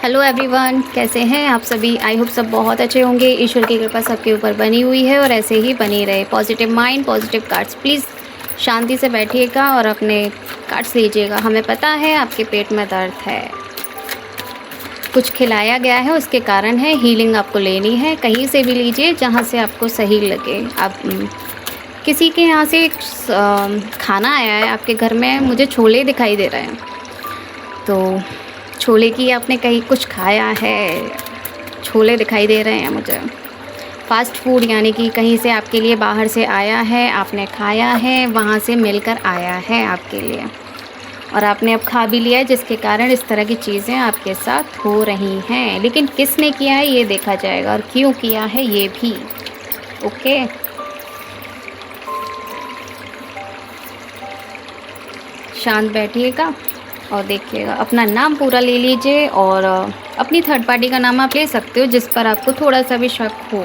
Hello everyone, कैसे हैं आप सभी। आई होप सब बहुत अच्छे होंगे। ईश्वर की कृपा सबके ऊपर बनी हुई है और ऐसे ही बनी रहे। Positive mind, positive cards. Please शांति से बैठिएगा और अपने कार्ड्स लीजिएगा। हमें पता है आपके पेट में दर्द है, कुछ खिलाया गया है, उसके कारण है। हीलिंग आपको लेनी है, कहीं से भी लीजिए जहाँ से आपको सही लगे। आप किसी के यहाँ से खाना आया है आपके घर में, मुझे छोले दिखाई दे रहे हैं, तो छोले की आपने कहीं कुछ खाया है। छोले दिखाई दे रहे हैं मुझे। फ़ास्ट फूड यानी कि कहीं से आपके लिए बाहर से आया है, आपने खाया है, वहाँ से मिलकर आया है आपके लिए और आपने अब खा भी लिया है, जिसके कारण इस तरह की चीज़ें आपके साथ हो रही हैं। लेकिन किसने किया है ये देखा जाएगा और क्यों किया है ये भी। ओके, शांत बैठिएगा और देखिएगा। अपना नाम पूरा ले लीजिए और अपनी थर्ड पार्टी का नाम आप ले सकते हो जिस पर आपको थोड़ा सा भी शक हो।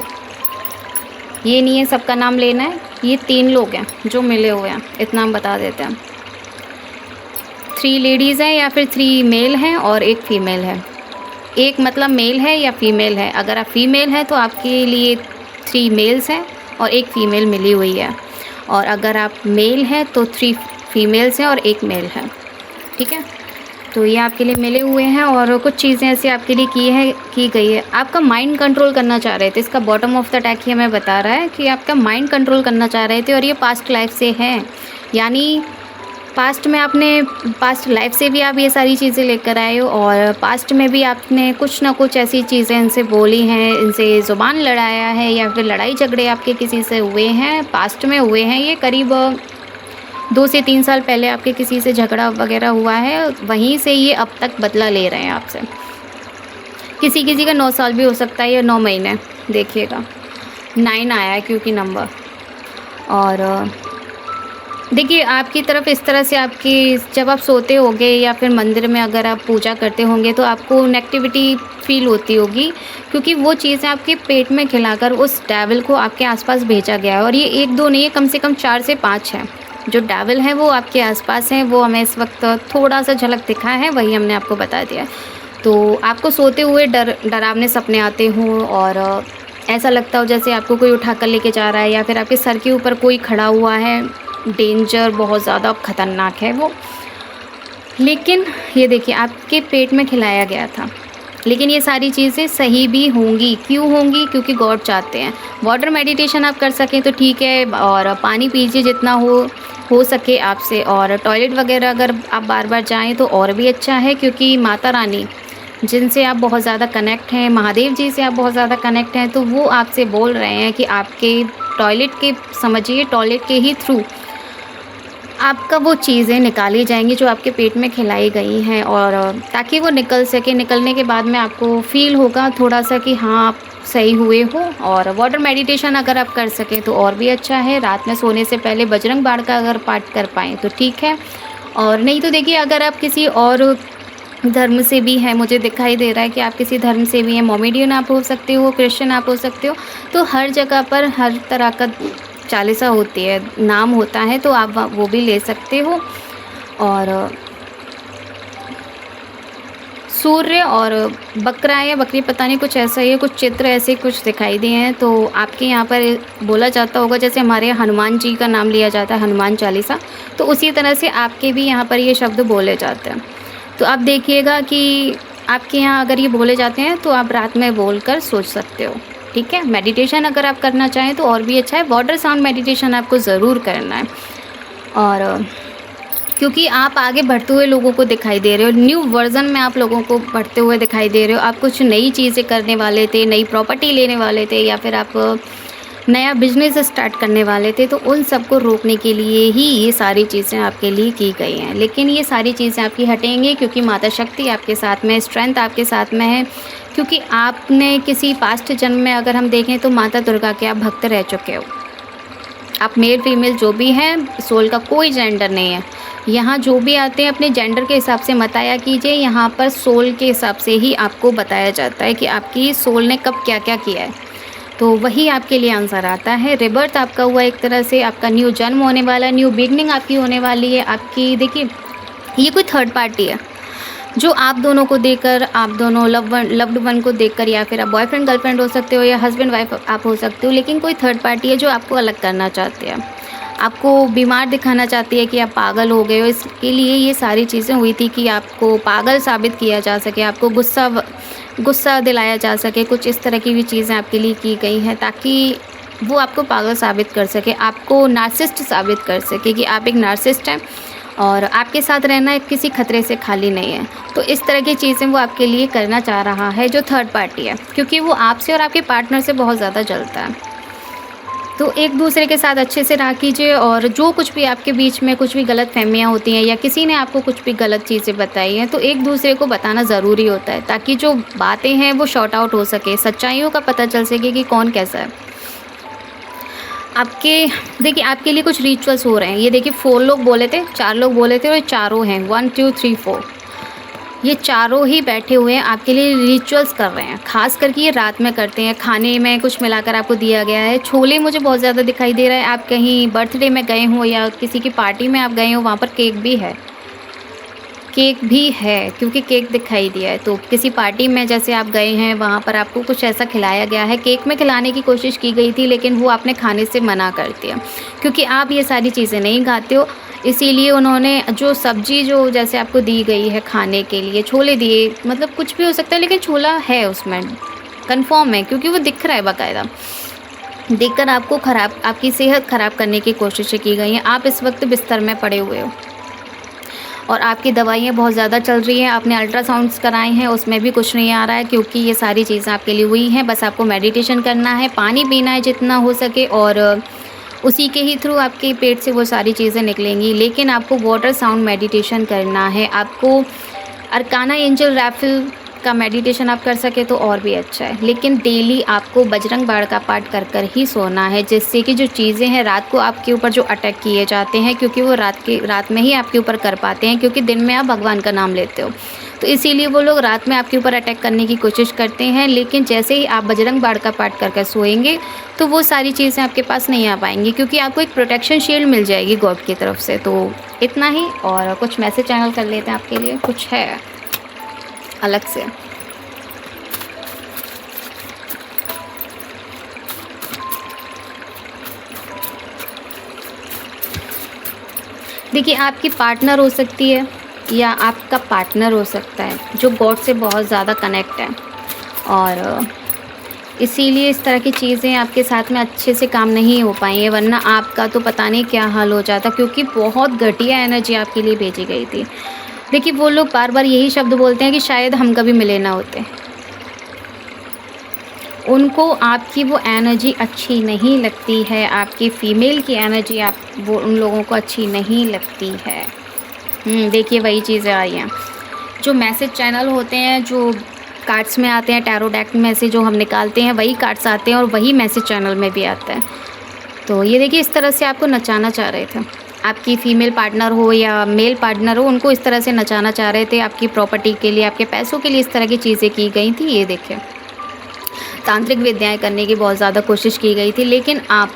ये नहीं है सबका नाम लेना है। ये 3 लोग हैं जो मिले हुए हैं, इतना हम बता देते हैं। 3 लेडीज़ हैं या फिर 3 मेल हैं और 1 फीमेल है। एक मतलब मेल है या फीमेल है। अगर आप फीमेल हैं तो आपके लिए 3 मेल्स हैं और 1 फीमेल मिली हुई है, और अगर आप मेल हैं तो 3 फीमेल्स हैं और 1 मेल है। ठीक है, तो ये आपके लिए मिले हुए हैं और कुछ चीज़ें ऐसी आपके लिए की गई है। आपका माइंड कंट्रोल करना चाह रहे थे। इसका बॉटम ऑफ द टैक ही हमें बता रहा है कि आपका माइंड कंट्रोल करना चाह रहे थे और ये पास्ट लाइफ से है। यानी पास्ट में आपने, पास्ट लाइफ से भी आप ये सारी चीज़ें लेकर आए हो और पास्ट में भी आपने कुछ ना कुछ ऐसी चीज़ें इनसे बोली हैं, इनसे ज़ुबान लड़ाया है या फिर लड़ाई झगड़े आपके किसी से हुए हैं, पास्ट में हुए हैं। ये करीब 2 से 3 साल पहले आपके किसी से झगड़ा वगैरह हुआ है, वहीं से ये अब तक बदला ले रहे हैं आपसे। किसी किसी का 9 साल भी हो सकता है या 9 महीने। देखिएगा 9 आया है क्योंकि नंबर। और देखिए आपकी तरफ इस तरह से आपकी, जब आप सोते होंगे या फिर मंदिर में अगर आप पूजा करते होंगे तो आपको नेगेटिविटी फील होती होगी, क्योंकि वो चीज़ें आपके पेट में खिलाकर उस डेविल को आपके आसपास भेजा गया है। और ये 1-2 नहीं है, कम से कम 4 से 5 है जो डेविल हैं, वो आपके आसपास हैं। वो हमें इस वक्त थोड़ा सा झलक दिखा है, वही हमने आपको बता दिया। तो आपको सोते हुए डरावने सपने आते हों और ऐसा लगता हो जैसे आपको कोई उठा कर लेके जा रहा है या फिर आपके सर के ऊपर कोई खड़ा हुआ है। डेंजर, बहुत ज़्यादा ख़तरनाक है वो। लेकिन ये देखिए आपके पेट में खिलाया गया था। लेकिन ये सारी चीज़ें सही भी होंगी। क्यों होंगी? क्योंकि गॉड चाहते हैं। वाटर मेडिटेशन आप कर सकें तो ठीक है, और पानी पीजिए जितना हो सके आपसे, और टॉयलेट वगैरह अगर आप बार बार जाएं तो और भी अच्छा है, क्योंकि माता रानी जिनसे आप बहुत ज़्यादा कनेक्ट हैं, महादेव जी से आप बहुत ज़्यादा कनेक्ट हैं, तो वो आपसे बोल रहे हैं कि आपके टॉयलेट के, समझिए टॉयलेट के ही थ्रू आपका वो चीज़ें निकाली जाएंगी जो आपके पेट में खिलाई गई हैं, और ताकि वो निकल सके। निकलने के बाद में आपको फ़ील होगा थोड़ा सा कि हाँ आप सही हुए हो। और वाटर मेडिटेशन अगर आप कर सकें तो और भी अच्छा है। रात में सोने से पहले बजरंग बाण का अगर पाठ कर पाएँ तो ठीक है, और नहीं तो देखिए अगर आप किसी और धर्म से भी हैं, मुझे दिखाई दे रहा है कि आप किसी धर्म से भी हैं, मोमेडियन आप हो सकते हो, क्रिश्चियन आप हो सकते हो, तो हर जगह पर हर तरह का चालीसा होती है, नाम होता है, तो आप वो भी ले सकते हो। और सूर्य और बकरा या बकरी, पता नहीं कुछ ऐसा ही है, कुछ चित्र ऐसे कुछ दिखाई दिए हैं। तो आपके यहाँ पर बोला जाता होगा, जैसे हमारे यहाँ हनुमान जी का नाम लिया जाता है, हनुमान चालीसा, तो उसी तरह से आपके भी यहाँ पर ये शब्द बोले जाते हैं। तो आप देखिएगा कि आपके यहाँ अगर ये बोले जाते हैं तो आप रात में बोलकर सोच सकते हो। ठीक है, मेडिटेशन अगर आप करना चाहें तो और भी अच्छा है। वाटर साउंड मेडिटेशन आपको ज़रूर करना है, और क्योंकि आप आगे बढ़ते हुए लोगों को दिखाई दे रहे हो, न्यू वर्ज़न में आप लोगों को बढ़ते हुए दिखाई दे रहे हो। आप कुछ नई चीज़ें करने वाले थे, नई प्रॉपर्टी लेने वाले थे, या फिर आप नया बिजनेस स्टार्ट करने वाले थे, तो उन सबको रोकने के लिए ही ये सारी चीज़ें आपके लिए की गई हैं। लेकिन ये सारी चीज़ें आपकी हटेंगी क्योंकि माता शक्ति आपके साथ में, स्ट्रेंथ आपके साथ में है, क्योंकि आपने किसी पास्ट जन्म में अगर हम देखें तो माता दुर्गा के आप भक्त रह चुके हो। आप मेल फीमेल जो भी हैं, सोल का कोई जेंडर नहीं है। यहाँ जो भी आते हैं अपने जेंडर के हिसाब से मत आया कीजिए, यहाँ पर सोल के हिसाब से ही आपको बताया जाता है कि आपकी सोल ने कब क्या क्या किया है, तो वही आपके लिए आंसर आता है। रिबर्थ आपका हुआ एक तरह से, आपका न्यू जन्म होने वाला है, न्यू बिगनिंग आपकी होने वाली है। आपकी देखिए ये कोई थर्ड पार्टी है, जो आप दोनों को देखकर, आप दोनों लव्ड वन को देखकर, या फिर आप बॉयफ्रेंड गर्लफ्रेंड हो सकते हो या हस्बैंड वाइफ आप हो सकते हो, लेकिन कोई थर्ड पार्टी है जो आपको अलग करना चाहती है, आपको बीमार दिखाना चाहती है कि आप पागल हो गए हो। इसके लिए ये सारी चीज़ें हुई थी कि आपको पागल साबित किया जा सके, आपको गुस्सा दिलाया जा सके। कुछ इस तरह की भी चीज़ें आपके लिए की गई हैं ताकि वो आपको पागल साबित कर सके, आपको नार्सिसिस्ट साबित कर सके कि आप एक नार्सिसिस्ट हैं और आपके साथ रहना किसी खतरे से खाली नहीं है। तो इस तरह की चीज़ें वो आपके लिए करना चाह रहा है जो थर्ड पार्टी है, क्योंकि वो आपसे और आपके पार्टनर से बहुत ज़्यादा जलता है। तो एक दूसरे के साथ अच्छे से रहा कीजिए, और जो कुछ भी आपके बीच में कुछ भी गलत फहमियाँ होती हैं या किसी ने आपको कुछ भी गलत चीज़ें बताई हैं, तो एक दूसरे को बताना ज़रूरी होता है ताकि जो बातें हैं वो शॉर्ट आउट हो सके, सच्चाइयों का पता चल सके कि कौन कैसा है। देखिए आपके लिए कुछ रिचुअल्स हो रहे हैं। ये देखिए 4 लोग बोले थे, 4 लोग बोले थे और चारों हैं, 1 2 3 4, ये चारों ही बैठे हुए हैं आपके लिए रिचुअल्स कर रहे हैं। ख़ास करके ये रात में करते हैं, खाने में कुछ मिलाकर आपको दिया गया है। छोले मुझे बहुत ज़्यादा दिखाई दे रहा है। आप कहीं बर्थडे में गए हो या किसी की पार्टी में आप गए हो, वहाँ पर केक भी है क्योंकि केक दिखाई दिया है। तो किसी पार्टी में जैसे आप गए हैं, वहाँ पर आपको कुछ ऐसा खिलाया गया है, केक में खिलाने की कोशिश की गई थी लेकिन वो आपने खाने से मना कर दिया क्योंकि आप ये सारी चीज़ें नहीं खाते हो। इसीलिए उन्होंने जो सब्ज़ी जो जैसे आपको दी गई है खाने के लिए, छोले दिए, मतलब कुछ भी हो सकता है लेकिन छोला है उसमें, कन्फर्म है क्योंकि वो दिख रहा है बाकायदा। देखकर आपकी सेहत ख़राब करने की कोशिशें की गई हैं। आप इस वक्त बिस्तर में पड़े हुए हो और आपकी दवाइयाँ बहुत ज़्यादा चल रही हैं। आपने अल्ट्रासाउंड्स कराए हैं, उसमें भी कुछ नहीं आ रहा है क्योंकि ये सारी चीज़ें आपके लिए हुई हैं। बस आपको मेडिटेशन करना है, पानी पीना है जितना हो सके, और उसी के ही थ्रू आपके पेट से वो सारी चीज़ें निकलेंगी। लेकिन आपको वाटर साउंड मेडिटेशन करना है। आपको अरकाना एंजल रैफल का मेडिटेशन आप कर सके तो और भी अच्छा है। लेकिन डेली आपको बजरंग बाण का पाठ कर कर ही सोना है, जिससे कि जो चीज़ें हैं रात को आपके ऊपर जो अटैक किए जाते हैं, क्योंकि वो रात में ही आपके ऊपर कर पाते हैं, क्योंकि दिन में आप भगवान का नाम लेते हो, तो इसीलिए वो लोग रात में आपके ऊपर अटैक करने की कोशिश करते हैं। लेकिन जैसे ही आप बजरंग बाण का पाठ कर कर सोएंगे तो वो सारी चीज़ें आपके पास नहीं आ पाएंगी, क्योंकि आपको एक प्रोटेक्शन शील्ड मिल जाएगी गॉड की तरफ से। तो इतना ही, और कुछ मैसेज चैनल कर लेते हैं आपके लिए, कुछ है अलग से। देखिए आपकी पार्टनर हो सकती है या आपका पार्टनर हो सकता है जो गॉड से बहुत ज़्यादा कनेक्ट है, और इसीलिए इस तरह की चीज़ें आपके साथ में अच्छे से काम नहीं हो पाई हैं, वरना आपका तो पता नहीं क्या हाल हो जाता, क्योंकि बहुत घटिया एनर्जी आपके लिए भेजी गई थी। देखिए वो लोग बार बार यही शब्द बोलते हैं कि शायद हम कभी मिले ना होते। उनको आपकी वो एनर्जी अच्छी नहीं लगती है, आपकी फ़ीमेल की एनर्जी वो उन लोगों को अच्छी नहीं लगती है। देखिए वही चीज़ें आई हैं। जो मैसेज चैनल होते हैं, जो कार्ड्स में आते हैं, टैरो डेक में से जो हम निकालते हैं वही कार्ड्स आते हैं और वही मैसेज चैनल में भी आता है। तो ये देखिए इस तरह से आपको नचाना चाह रहे थे। आपकी फ़ीमेल पार्टनर हो या मेल पार्टनर हो, उनको इस तरह से नचाना चाह रहे थे। आपकी प्रॉपर्टी के लिए, आपके पैसों के लिए इस तरह की चीज़ें की गई थी। ये देखिए तांत्रिक विद्याएं करने की बहुत ज़्यादा कोशिश की गई थी, लेकिन आप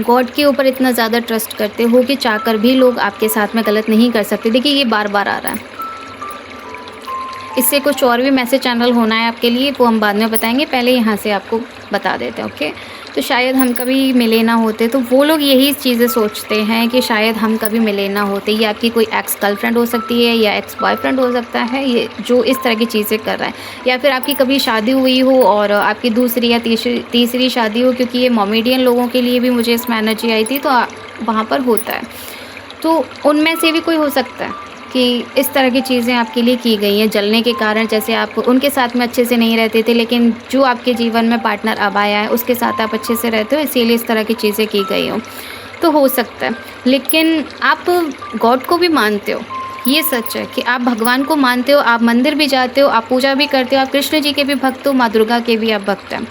गॉड के ऊपर इतना ज़्यादा ट्रस्ट करते हो कि चाहकर भी लोग आपके साथ में गलत नहीं कर सकते। देखिए ये बार बार आ रहा है। इससे कुछ और भी मैसेज चैनल होना है आपके लिए, वो हम बाद में बताएंगे, पहले यहाँ से आपको बता देते हैं। ओके, तो शायद हम कभी मिले ना होते, तो वो लोग यही चीज़ें सोचते हैं कि शायद हम कभी मिले ना होते। ये आपकी कोई एक्स गर्लफ्रेंड हो सकती है या एक्स बॉयफ्रेंड हो सकता है, ये जो इस तरह की चीज़ें कर रहा है, या फिर आपकी कभी शादी हुई हो और आपकी दूसरी या तीसरी शादी हो, क्योंकि ये मोमेडियन लोगों के लिए भी मुझे इसमें एनर्जी आई थी, तो वहाँ पर होता है। तो उनमें से भी कोई हो सकता है कि इस तरह की चीज़ें आपके लिए की गई हैं जलने के कारण। जैसे आप उनके साथ में अच्छे से नहीं रहते थे, लेकिन जो आपके जीवन में पार्टनर अब आया है उसके साथ आप अच्छे से रहते हो, इसीलिए इस तरह की चीज़ें की गई हो। तो हो सकता है, लेकिन आप गॉड को भी मानते हो, ये सच है कि आप भगवान को मानते हो, आप मंदिर भी जाते हो, आप पूजा भी करते हो, आप कृष्ण जी के भी भक्त हो, माँ दुर्गा के भी आप भक्त हैं,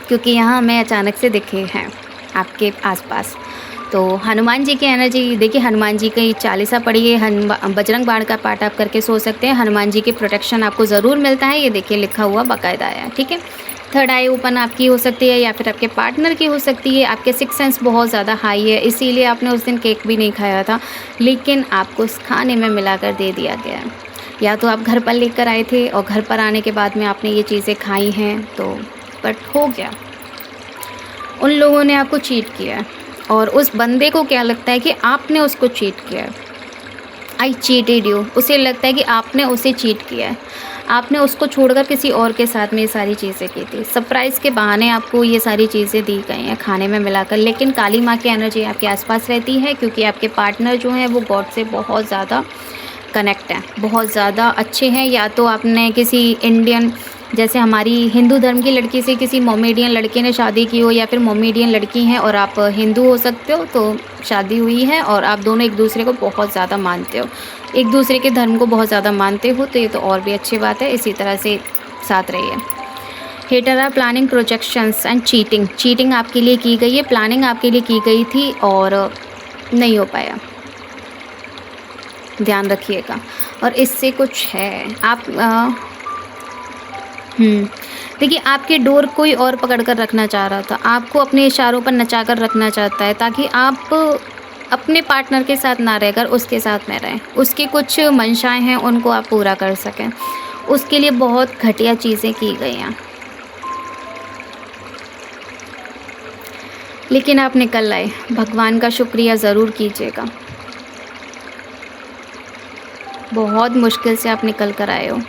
क्योंकि यहाँ हमें अचानक से दिखे हैं आपके आसपास। तो हनुमान जी की एनर्जी देखिए, हनुमान जी की चालीसा पढ़िए, बजरंग बाण का पाठ आप करके सो सकते हैं। हनुमान जी के प्रोटेक्शन आपको ज़रूर मिलता है, ये देखिए लिखा हुआ बाकायदा है। ठीक है, थर्ड आई ओपन आपकी हो सकती है या फिर आपके पार्टनर की हो सकती है। आपके सिक्स सेंस बहुत ज़्यादा हाई है, इसीलिए आपने उस दिन केक भी नहीं खाया था, लेकिन आपको उस खाने में मिलाकर दे दिया गया है। या तो आप घर पर लेकर आए थे और घर पर आने के बाद में आपने ये चीज़ें खाई हैं, तो बट हो गया। उन लोगों ने आपको चीट किया है और उस बंदे को क्या लगता है कि आपने उसको चीट किया है। आई चीटेड यू, उसे लगता है कि आपने उसे चीट किया है, आपने उसको छोड़कर किसी और के साथ में ये सारी चीज़ें की थी। सरप्राइज़ के बहाने आपको ये सारी चीज़ें दी गई हैं खाने में मिलाकर, लेकिन काली माँ की एनर्जी आपके आसपास रहती है, क्योंकि आपके पार्टनर जो हैं वो गॉड से बहुत ज़्यादा कनेक्ट हैं, बहुत ज़्यादा अच्छे हैं। या तो आपने किसी इंडियन, जैसे हमारी हिंदू धर्म की लड़की से किसी मोमेडियन लड़के ने शादी की हो, या फिर मोमेडियन लड़की हैं और आप हिंदू हो सकते हो, तो शादी हुई है और आप दोनों एक दूसरे को बहुत ज़्यादा मानते हो, एक दूसरे के धर्म को बहुत ज़्यादा मानते हो, तो ये तो और भी अच्छी बात है। इसी तरह से साथ रहिए। Hater are planning projections and cheating, cheating आपके लिए की गई है, प्लानिंग आपके लिए की गई थी और नहीं हो पाया, ध्यान रखिएगा। और इससे कुछ है आप देखिए, आपके डोर कोई और पकड़ कर रखना चाह रहा था, आपको अपने इशारों पर नचा कर रखना चाहता है, ताकि आप अपने पार्टनर के साथ ना रहकर उसके साथ में रहें। उसकी कुछ मंशाएं हैं, उनको आप पूरा कर सकें, उसके लिए बहुत घटिया चीज़ें की गई हैं, लेकिन आप निकल आए। भगवान का शुक्रिया ज़रूर कीजिएगा, बहुत मुश्किल से आप निकल कर आए हो।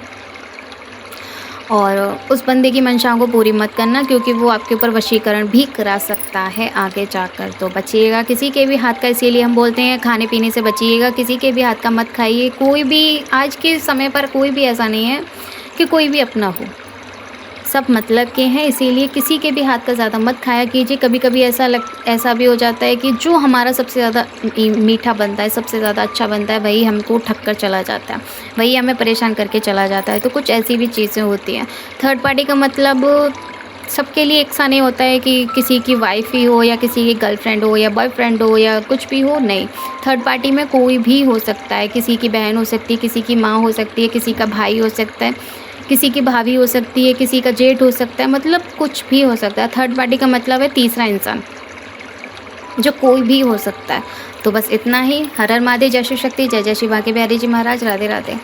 और उस बंदे की मंशाओं को पूरी मत करना, क्योंकि वो आपके ऊपर वशीकरण भी करा सकता है आगे जाकर। तो बचिएगा किसी के भी हाथ का, इसीलिए हम बोलते हैं खाने पीने से बचिएगा, किसी के भी हाथ का मत खाइए। कोई भी आज के समय पर कोई भी ऐसा नहीं है कि कोई भी अपना हो, सब मतलब के हैं, इसीलिए किसी के भी हाथ का ज़्यादा मत खाया कीजिए। कभी कभी ऐसा भी हो जाता है कि जो हमारा सबसे ज़्यादा मीठा बनता है, सबसे ज़्यादा अच्छा बनता है, वही हमको ठग कर चला जाता है, वही हमें परेशान करके चला जाता है। तो कुछ ऐसी भी चीज़ें होती हैं। थर्ड पार्टी का मतलब सबके लिए एक सा नहीं होता है कि किसी की वाइफ ही हो या किसी की गर्लफ्रेंड हो या बॉयफ्रेंड हो या कुछ भी हो, नहीं। थर्ड पार्टी में कोई भी हो सकता है, किसी की बहन हो सकती है, किसी की माँ हो सकती है, किसी का भाई हो सकता है, किसी की भाभी हो सकती है, किसी का जेठ हो सकता है, मतलब कुछ भी हो सकता है। थर्ड पार्टी का मतलब है तीसरा इंसान, जो कोई भी हो सकता है। तो बस इतना ही। हर हर महादेव, जय शिव शक्ति, जय जय शिव बांके बिहारी जी महाराज, राधे राधे।